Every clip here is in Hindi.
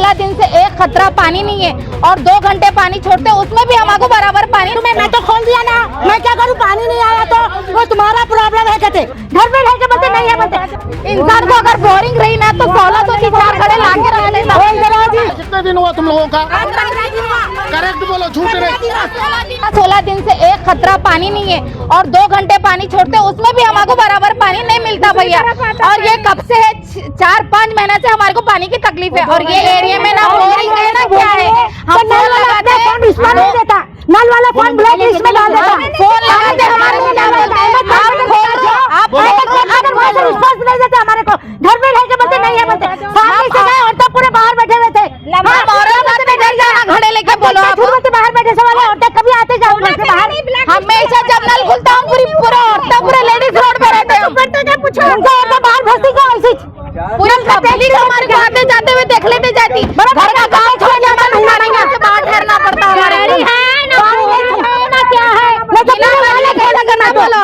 16 दिन से एक खतरा पानी नहीं है और 2 घंटे पानी छोड़ते उसमें भी हमको बराबर पानी। मैं तो खोल दिया ना, मैं क्या करूँ? पानी नहीं आया तो वो तुम्हारा प्रॉब्लम है। कहते घर में रह के बोलते नहीं है बोलते। इंसान को अगर बोरिंग रही ना तो 16 की 4 घड़े ला के रख लेना। कितने दिन हुआ तुम लोगों का? करेक्ट बोलो, झूठ नहीं। 16 दिन से एक खतरा पानी नहीं है और 2 घंटे पानी छोड़ते उसमें भी हमको बराबर पानी नहीं मिलता भैया। और ये कब से है? 4-5 महीने से हमारे को पानी की तकलीफ है और ये एरिया में ना बोरिंग है ना क्या है। हम फोन लगाते हैं, नहीं देता नल वाला फोन ब्लैक लिस्ट में डाल देता। फोन लगाते हैं, हमारे को क्या बोलते हैं? आप रिस्पॉन्स नहीं देते हमारे को। घर में रह के बोलते नहीं है बोलते। सामने से गए और तब पूरे बाहर बैठे हुए थे। घड़े लेके बोलो आप। बाहर बैठे से वाले औरतें कभी आते जाओ घर से बाहर। हमेशा जब नल खुलता हूँ पूरा औरतें पूरे लेडीज रोड पे रहते हैं। उनको औरतें बाहर भर्ती को ऐसी पूरा पब्लिक हमारे को आते जाते हुए देख लेते जाती। घर का काम छोड़ के हमें महीना से बाहर ठहरना पड़ता है हमारे ना क्या है। ना बोलो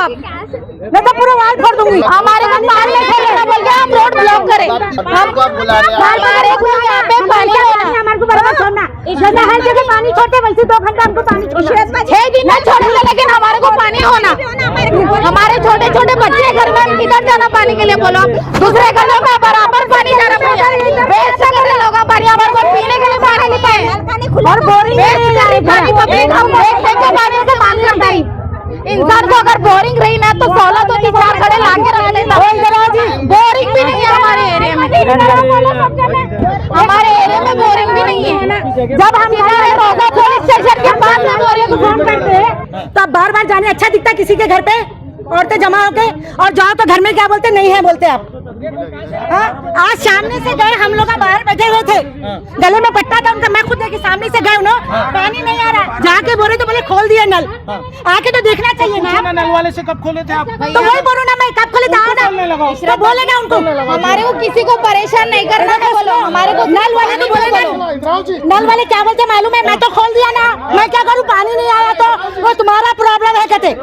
मैं तो पूरा वाल फोड़ दूंगी। हमारे को पानी नहीं बोल के हम रोड ब्लॉक करें। हमारे को यहाँ पे पानी हमारे को बराबर छोड़ना। हर जगह पानी छोड़ते वैसे 2 घंटा हमको पानी छोड़ना। 6 दिन में छोड़ेंगे लेकिन हमारे को पानी होना। हमारे छोटे छोटे बच्चे घर में हम किधर जाना पानी के लिए बोलो। दूसरे घरों में बराबर पानी जाना पड़ेगा। वेस्ट कर रहे लोग पानी, हमारे को पीने के लिए पानी नहीं है और बोरिंग पानी पब्लिक हम पानी से मांग करता है। इंसान को अगर बोरिंग रही ना तो 16 की 4 घड़े ला के रख लेना। बोरिंग भी नहीं है हमारे एरिया में। हमारे एरिया में बोरिंग भी नहीं है। जब हम रोजा पुलिस स्टेशन के पास में बोरिंग को फोन करते हैं तब बार बार जाने अच्छा दिखता किसी के घर पे औरतें जमा होके और जाओ तो घर में क्या बोलते नहीं है बोलते आप। हाँ? आज सामने से गए हम लोग बाहर बैठे हुए थे, गले में पट्टा था उनका। मैं खुद देखी सामने से गए उन्होंने पानी नहीं आ रहा। जाके बोले तो बोले खोल दिया नल। आके तो देखना चाहिए ना। नल वाले से कब खोले थे आप? तो वही बोलो ना, मैं कब खोले था तो बोले ना उनको। हमारे को किसी को परेशान नहीं करना है बोलो। हमारे को नल वाले तो बोले ना, नल वाले क्या बोलते मालूम है? मैं तो खोल दिया ना, मैं क्या करूँ? पानी नहीं आया तो वो तुम्हारा प्रॉब्लम है कहते।